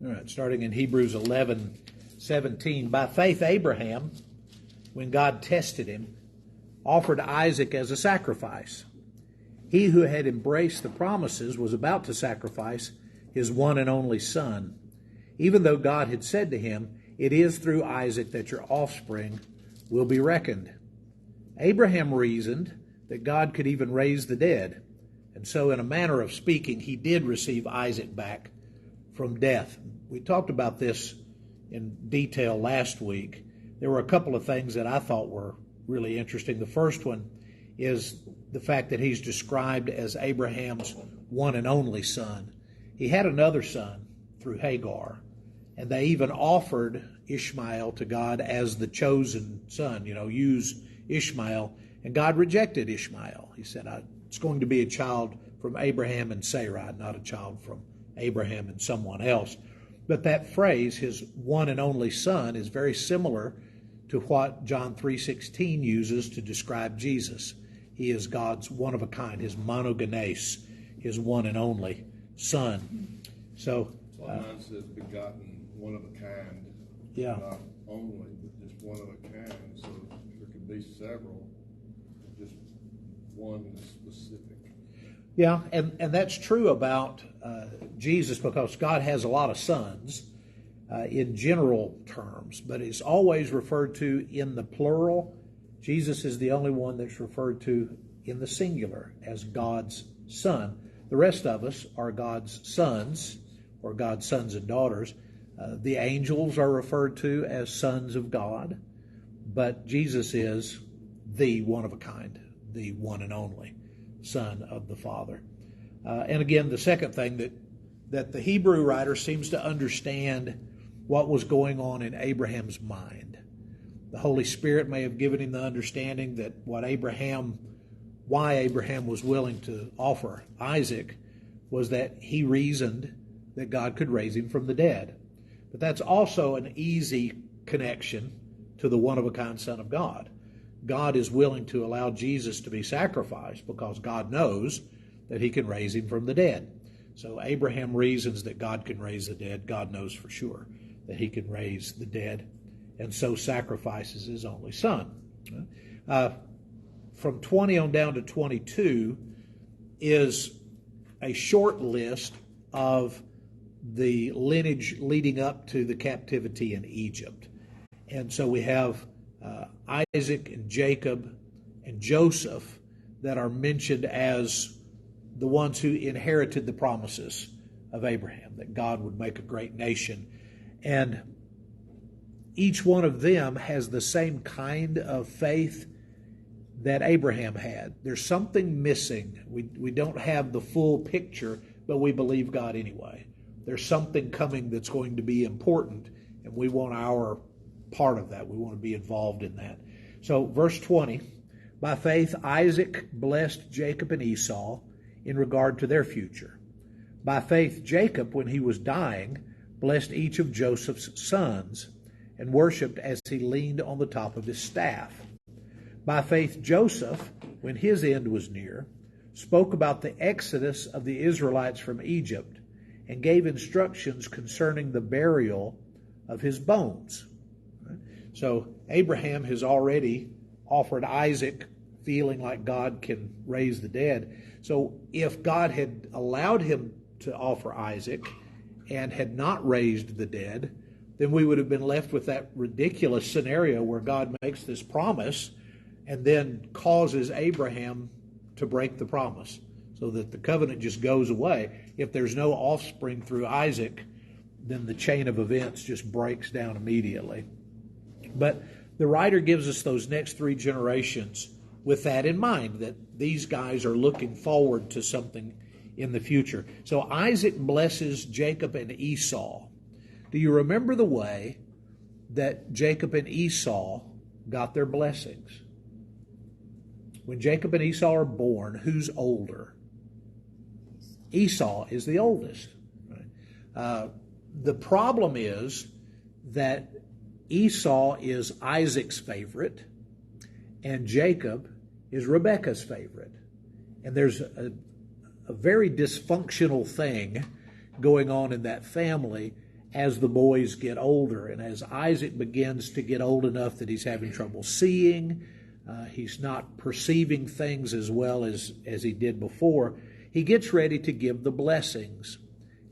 All right, starting in Hebrews 11:17. By faith Abraham, when God tested him, offered Isaac as a sacrifice. He who had embraced the promises was about to sacrifice his one and only son, even though God had said to him, "It is through Isaac that your offspring will be reckoned." Abraham reasoned that God could even raise the dead, and so in a manner of speaking, he did receive Isaac back from death. We talked about this in detail last week. There were a couple of things that I thought were really interesting. The first one is the fact that he's described as Abraham's one and only son. He had another son through Hagar, and they even offered Ishmael to God as the chosen son. Use Ishmael, and God rejected Ishmael. He said, it's going to be a child from Abraham and Sarai, not a child from Abraham and someone else. But that phrase, his one and only son, is very similar to what John 3:16 uses to describe Jesus. He is God's one of a kind, his monogenes, his one and only son. So mine says begotten, one of a kind. Yeah. Not only, but just one of a kind. So there could be several, just one specific. Yeah, and that's true about Jesus, because God has a lot of sons in general terms, but it's always referred to in the plural. Jesus is the only one that's referred to in the singular as God's son. The rest of us are God's sons, or God's sons and daughters. The angels are referred to as sons of God, but Jesus is the one of a kind, the one and only Son of the Father. And again, the second thing that the Hebrew writer seems to understand what was going on in Abraham's mind. The Holy Spirit may have given him the understanding that why Abraham was willing to offer Isaac was that he reasoned that God could raise him from the dead. But that's also an easy connection to the one-of-a-kind Son of God. God is willing to allow Jesus to be sacrificed because God knows that he can raise him from the dead. So Abraham reasons that God can raise the dead. God knows for sure that he can raise the dead, and so sacrifices his only son. From 20 on down to 22 is a short list of the lineage leading up to the captivity in Egypt. And so we have Isaac and Jacob and Joseph that are mentioned as the ones who inherited the promises of Abraham, that God would make a great nation. And each one of them has the same kind of faith that Abraham had. There's something missing. We don't have the full picture, but we believe God anyway. There's something coming that's going to be important, and we want our part of that. We want to be involved in that. So verse 20, by faith Isaac blessed Jacob and Esau in regard to their future. By faith Jacob, when he was dying, blessed each of Joseph's sons and worshipped as he leaned on the top of his staff. By faith Joseph, when his end was near, spoke about the exodus of the Israelites from Egypt and gave instructions concerning the burial of his bones. So Abraham has already offered Isaac, feeling like God can raise the dead. So if God had allowed him to offer Isaac and had not raised the dead, then we would have been left with that ridiculous scenario where God makes this promise and then causes Abraham to break the promise, so that the covenant just goes away. If there's no offspring through Isaac, then the chain of events just breaks down immediately. But the writer gives us those next three generations with that in mind, that these guys are looking forward to something in the future. So Isaac blesses Jacob and Esau. Do you remember the way that Jacob and Esau got their blessings? When Jacob and Esau are born, who's older? Esau is the oldest. Right? The problem is that Esau is Isaac's favorite, and Jacob is Rebekah's favorite. And there's a very dysfunctional thing going on in that family as the boys get older. And as Isaac begins to get old enough that he's having trouble seeing, he's not perceiving things as well as he did before, he gets ready to give the blessings.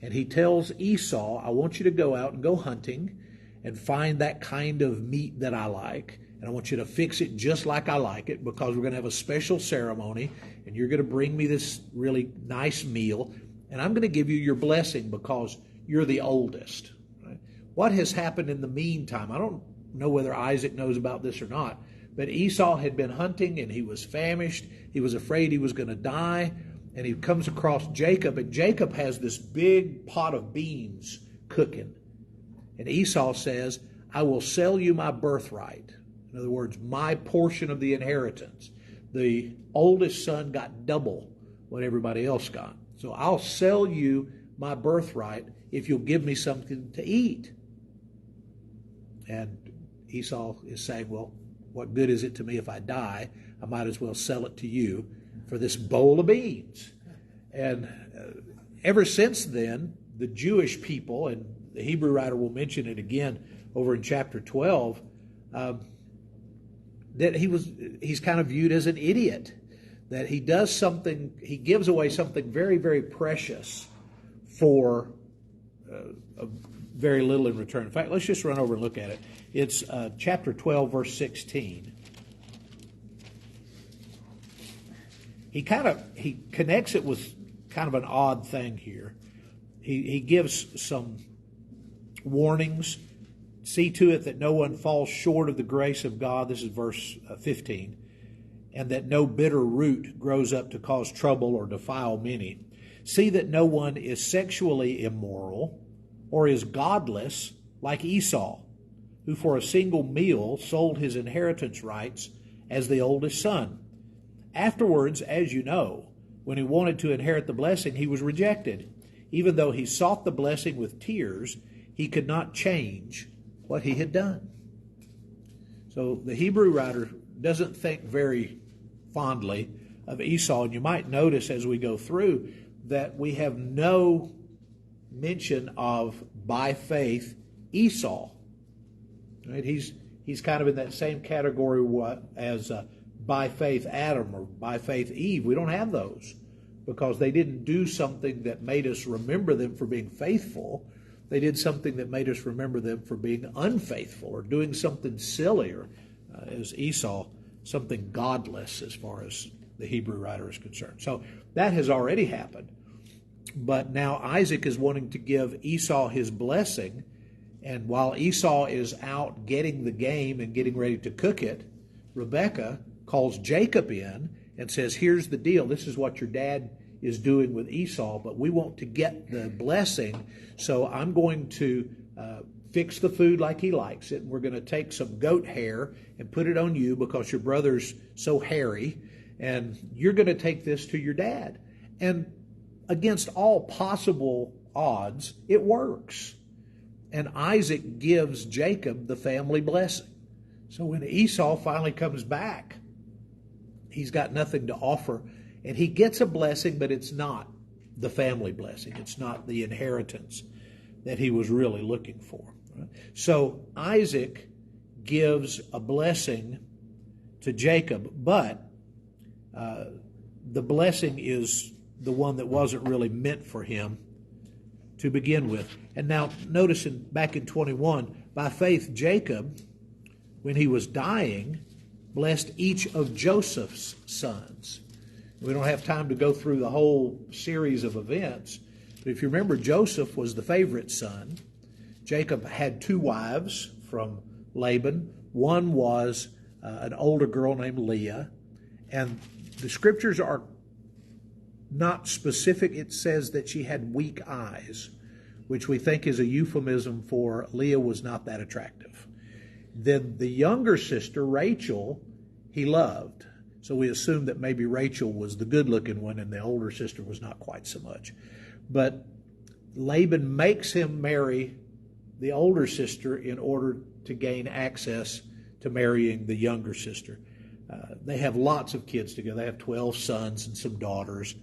And he tells Esau, I want you to go out and go hunting and find that kind of meat that I like. And I want you to fix it just like I like it, because we're going to have a special ceremony and you're going to bring me this really nice meal. And I'm going to give you your blessing because you're the oldest. Right? What has happened in the meantime? I don't know whether Isaac knows about this or not, but Esau had been hunting and he was famished. He was afraid he was going to die. And he comes across Jacob, and Jacob has this big pot of beans cooking. And Esau says, I will sell you my birthright. In other words, my portion of the inheritance. The oldest son got double what everybody else got. So I'll sell you my birthright if you'll give me something to eat. And Esau is saying, well, what good is it to me if I die? I might as well sell it to you for this bowl of beans. And ever since then, the Jewish people, and the Hebrew writer will mention it again over in chapter 12, that he's kind of viewed as an idiot, that he does something, he gives away something very, very precious for very little in return. In fact, let's just run over and look at it. It's chapter 12, verse 16. He connects it with kind of an odd thing here. He gives some warnings. See to it that no one falls short of the grace of God. This is verse 15. And that no bitter root grows up to cause trouble or defile many. See that no one is sexually immoral or is godless like Esau, who for a single meal sold his inheritance rights as the oldest son. Afterwards, as you know, when he wanted to inherit the blessing, he was rejected. Even though he sought the blessing with tears, he could not change what he had done. So the Hebrew writer doesn't think very fondly of Esau. And you might notice as we go through that we have no mention of, by faith, Esau. Right? He's kind of in that same category as by faith Adam or by faith Eve. We don't have those because they didn't do something that made us remember them for being faithful. They did something that made us remember them for being unfaithful or doing something silly, or as Esau, something godless as far as the Hebrew writer is concerned. So that has already happened. But now Isaac is wanting to give Esau his blessing. And while Esau is out getting the game and getting ready to cook it, Rebekah calls Jacob in and says, here's the deal. This is what your dad is doing with Esau, but we want to get the blessing, so I'm going to fix the food like he likes it. And we're going to take some goat hair and put it on you because your brother's so hairy, and you're going to take this to your dad. And against all possible odds, it works. And Isaac gives Jacob the family blessing. So when Esau finally comes back, he's got nothing to offer. And he gets a blessing, but it's not the family blessing. It's not the inheritance that he was really looking for. Right? So Isaac gives a blessing to Jacob, but the blessing is the one that wasn't really meant for him to begin with. And now notice back in 21, by faith Jacob, when he was dying, blessed each of Joseph's sons. We don't have time to go through the whole series of events, but if you remember, Joseph was the favorite son. Jacob had two wives from Laban. One was an older girl named Leah, and the scriptures are not specific. It says that she had weak eyes, which we think is a euphemism for Leah was not that attractive. Then the younger sister, Rachel, he loved. So we assume that maybe Rachel was the good-looking one and the older sister was not quite so much. But Laban makes him marry the older sister in order to gain access to marrying the younger sister. They have lots of kids together. They have 12 sons and some daughters.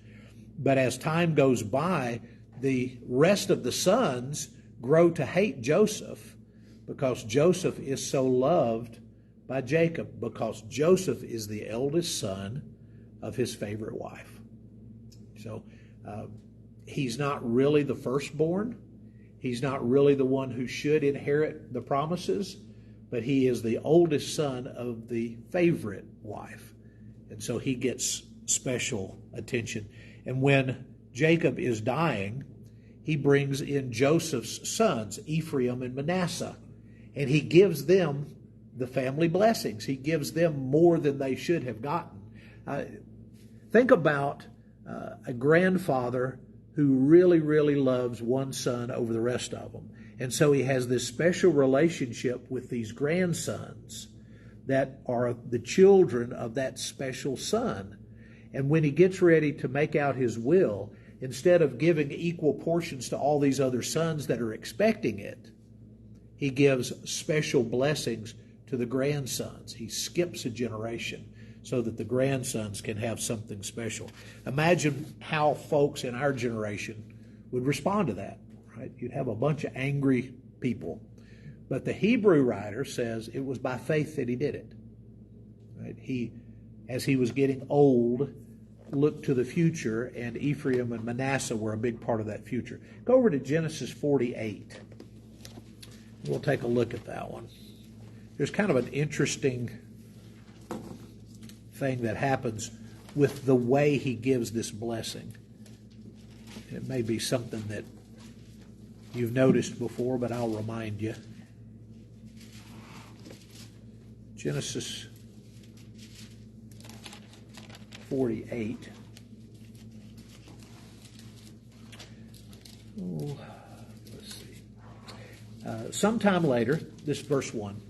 But as time goes by, the rest of the sons grow to hate Joseph because Joseph is so loved by Jacob, because Joseph is the eldest son of his favorite wife. So he's not really the firstborn. He's not really the one who should inherit the promises, but he is the oldest son of the favorite wife. And so he gets special attention. And when Jacob is dying, he brings in Joseph's sons, Ephraim and Manasseh, and he gives them the family blessings. He gives them more than they should have gotten. Think about a grandfather who really, really loves one son over the rest of them. And so he has this special relationship with these grandsons that are the children of that special son. And when he gets ready to make out his will, instead of giving equal portions to all these other sons that are expecting it, he gives special blessings to the grandsons. He skips a generation so that the grandsons can have something special. Imagine how folks in our generation would respond to that, right? You'd have a bunch of angry people. But the Hebrew writer says it was by faith that he did it. Right? He, as he was getting old, looked to the future, and Ephraim and Manasseh were a big part of that future. Go over to Genesis 48. We'll take a look at that one. There's kind of an interesting thing that happens with the way he gives this blessing. It may be something that you've noticed before, but I'll remind you. Genesis 48. Oh, let's see. Sometime later, this verse 1,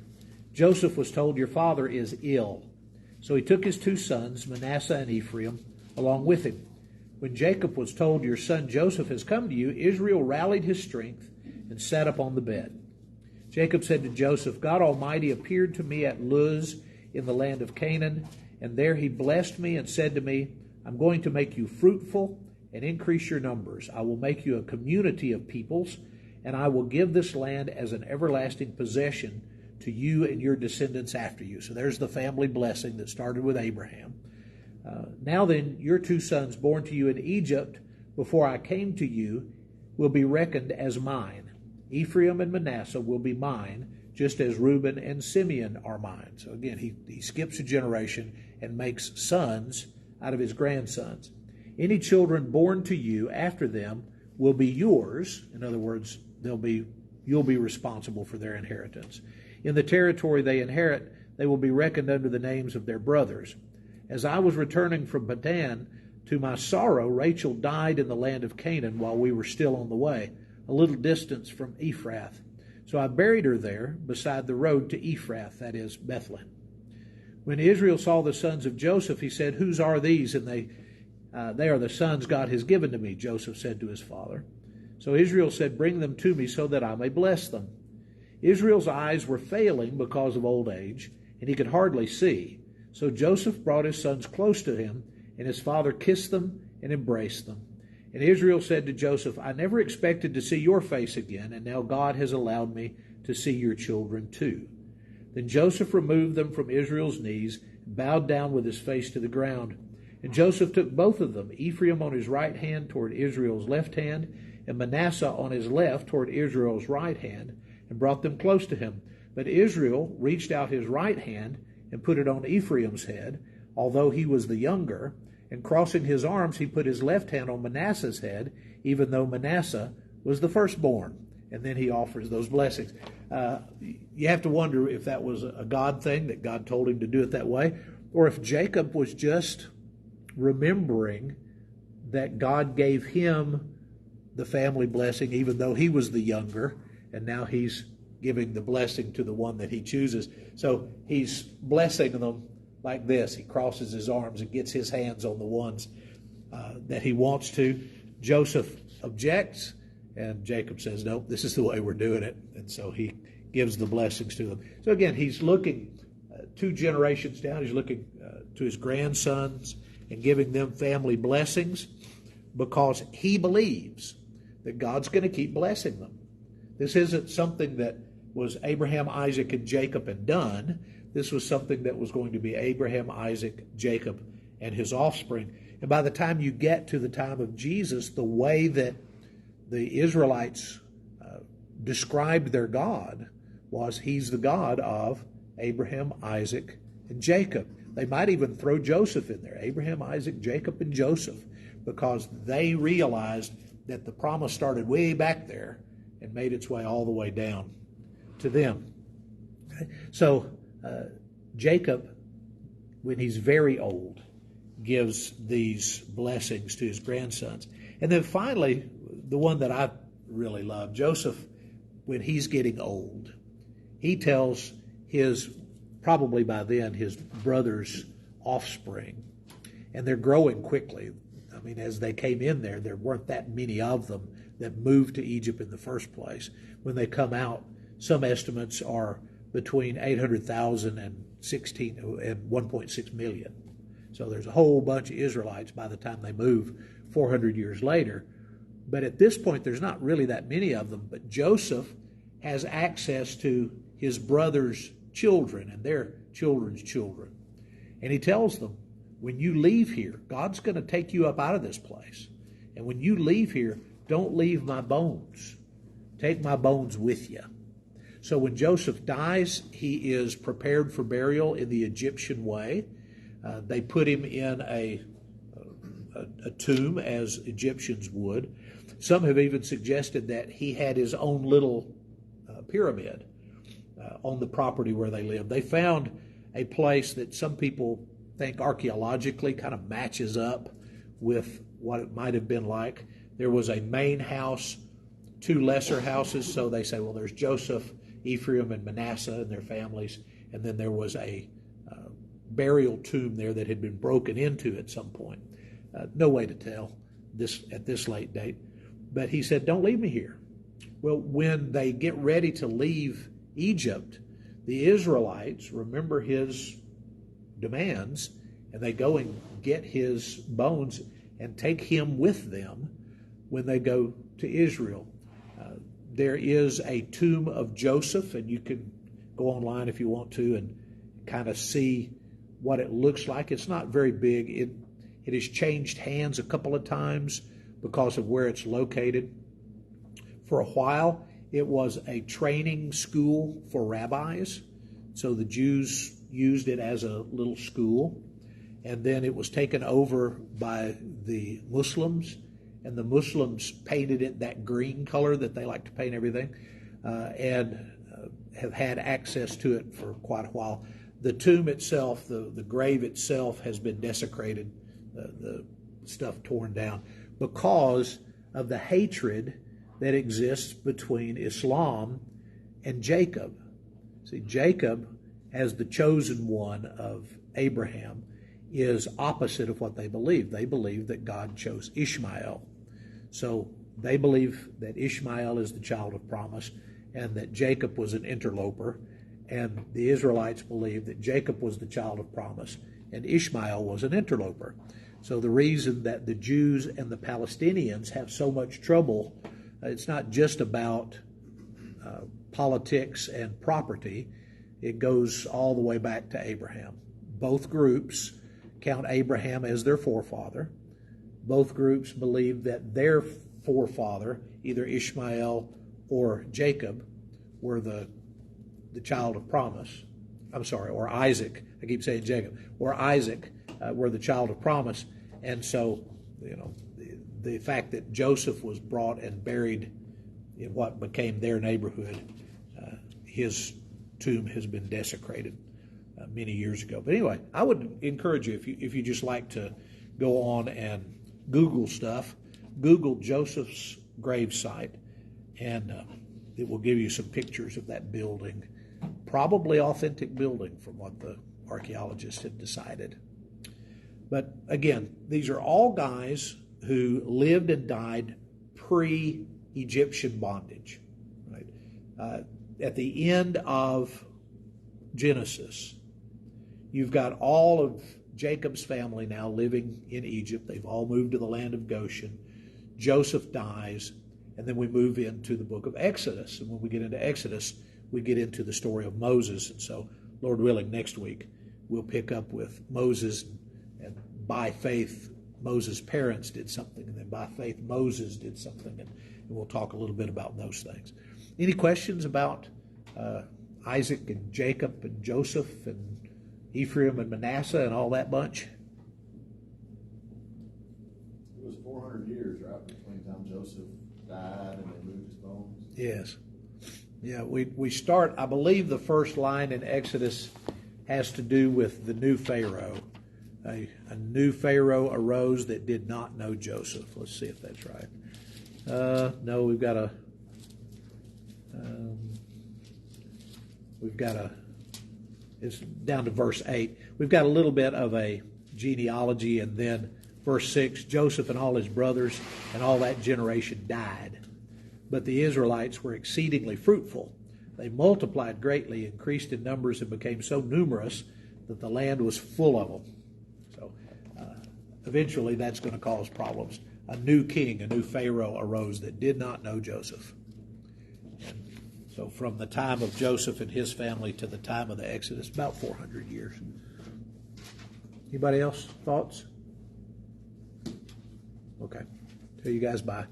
Joseph was told, "Your father is ill." So he took his two sons, Manasseh and Ephraim, along with him. When Jacob was told, "Your son Joseph has come to you," Israel rallied his strength and sat up on the bed. Jacob said to Joseph, "God Almighty appeared to me at Luz in the land of Canaan, and there he blessed me and said to me, 'I'm going to make you fruitful and increase your numbers. I will make you a community of peoples, and I will give this land as an everlasting possession to you and your descendants after you.'" So there's the family blessing that started with Abraham. "Now then, your two sons born to you in Egypt before I came to you will be reckoned as mine. Ephraim and Manasseh will be mine, just as Reuben and Simeon are mine." So again, he skips a generation and makes sons out of his grandsons. "Any children born to you after them will be yours." In other words, you'll be responsible for their inheritance. "In the territory they inherit, they will be reckoned under the names of their brothers. As I was returning from Padan, to my sorrow, Rachel died in the land of Canaan while we were still on the way, a little distance from Ephrath. So I buried her there beside the road to Ephrath, that is, Bethlehem. When Israel saw the sons of Joseph, he said, 'Whose are these?' And they are the sons God has given to me," Joseph said to his father. So Israel said, "Bring them to me so that I may bless them." Israel's eyes were failing because of old age, and he could hardly see. So Joseph brought his sons close to him, and his father kissed them and embraced them. And Israel said to Joseph, "I never expected to see your face again, and now God has allowed me to see your children too." Then Joseph removed them from Israel's knees, and bowed down with his face to the ground. And Joseph took both of them, Ephraim on his right hand toward Israel's left hand, and Manasseh on his left toward Israel's right hand, and brought them close to him. But Israel reached out his right hand and put it on Ephraim's head, although he was the younger, and crossing his arms, he put his left hand on Manasseh's head, even though Manasseh was the firstborn. And then he offers those blessings. You have to wonder if that was a God thing, that God told him to do it that way, or if Jacob was just remembering that God gave him the family blessing, even though he was the younger, and now he's giving the blessing to the one that he chooses. So he's blessing them like this. He crosses his arms and gets his hands on the ones that he wants to. Joseph objects, and Jacob says, "Nope, this is the way we're doing it." And so he gives the blessings to them. So again, he's looking 2 generations down. He's looking to his grandsons and giving them family blessings because he believes that God's going to keep blessing them. This isn't something that was Abraham, Isaac, and Jacob and done. This was something that was going to be Abraham, Isaac, Jacob, and his offspring. And by the time you get to the time of Jesus, the way that the Israelites described their God was he's the God of Abraham, Isaac, and Jacob. They might even throw Joseph in there, Abraham, Isaac, Jacob, and Joseph, because they realized that the promise started way back there and made its way all the way down to them. Okay? So Jacob, when he's very old, gives these blessings to his grandsons. And then finally, the one that I really love, Joseph, when he's getting old, he tells his, probably by then, his brother's offspring, and they're growing quickly. I mean, as they came in there weren't that many of them that moved to Egypt in the first place. When they come out, some estimates are between 800,000 and 1.6 million. So there's a whole bunch of Israelites by the time they move 400 years later. But at this point, there's not really that many of them. But Joseph has access to his brother's children and their children's children. And he tells them, when you leave here, God's going to take you up out of this place. And when you leave here, don't leave my bones. Take my bones with you. So when Joseph dies, he is prepared for burial in the Egyptian way. They put him in a tomb, as Egyptians would. Some have even suggested that he had his own little pyramid on the property where they lived. They found a place that some people think archaeologically kind of matches up with what it might have been like. There was a main house, two lesser houses, so they say, well, there's Joseph, Ephraim, and Manasseh and their families, and then there was a burial tomb there that had been broken into at some point. No way to tell this at this late date. But he said, don't leave me here. Well, when they get ready to leave Egypt, the Israelites remember his demands, and they go and get his bones and take him with them when they go to Israel. There is a tomb of Joseph, and you can go online if you want to and kind of see what it looks like. It's not very big. It has changed hands a couple of times because of where it's located. For a while, it was a training school for rabbis. So the Jews used it as a little school. And then it was taken over by the Muslims. And the Muslims painted it that green color that they like to paint everything. And have had access to it for quite a while. The tomb itself, the grave itself has been desecrated, the stuff torn down, because of the hatred that exists between Islam and Jacob. See, Jacob, as the chosen one of Abraham, is opposite of what they believe. They believe that God chose Ishmael. So they believe that Ishmael is the child of promise and that Jacob was an interloper. And the Israelites believed that Jacob was the child of promise and Ishmael was an interloper. So the reason that the Jews and the Palestinians have so much trouble, it's not just about politics and property. It goes all the way back to Abraham. Both groups count Abraham as their forefather. Both groups believe that their forefather, either Ishmael or Jacob, were the child of promise. I'm sorry, or Isaac. I keep saying Jacob. Or Isaac were the child of promise. And so, the fact that Joseph was brought and buried in what became their neighborhood, his tomb has been desecrated many years ago. But anyway, I would encourage you, if you just like to go on and Google stuff, Google Joseph's gravesite, and it will give you some pictures of that building. Probably authentic building from what the archaeologists have decided. But again, these are all guys who lived and died pre-Egyptian bondage. Right? At the end of Genesis, you've got all of Jacob's family now living in Egypt. They've all moved to the land of Goshen. Joseph dies, and then we move into the book of Exodus. And when we get into Exodus, we get into the story of Moses. And so, Lord willing, next week we'll pick up with Moses, and by faith Moses' parents did something, and then by faith Moses did something, and we'll talk a little bit about those things. Any questions about Isaac and Jacob and Joseph and Ephraim and Manasseh and all that bunch? It was 400 years, right, between the time Joseph died and they moved his bones? Yes. Yeah, we start, I believe the first line in Exodus has to do with the new Pharaoh. A new Pharaoh arose that did not know Joseph. Let's see if that's right. No, it's down to verse 8. We've got a little bit of a genealogy, and then verse 6, Joseph and all his brothers and all that generation died. But the Israelites were exceedingly fruitful. They multiplied greatly, increased in numbers, and became so numerous that the land was full of them. So eventually that's going to cause problems. A new king, a new Pharaoh arose that did not know Joseph. And so from the time of Joseph and his family to the time of the Exodus, about 400 years. Anybody else? Thoughts? Okay. Tell you guys bye.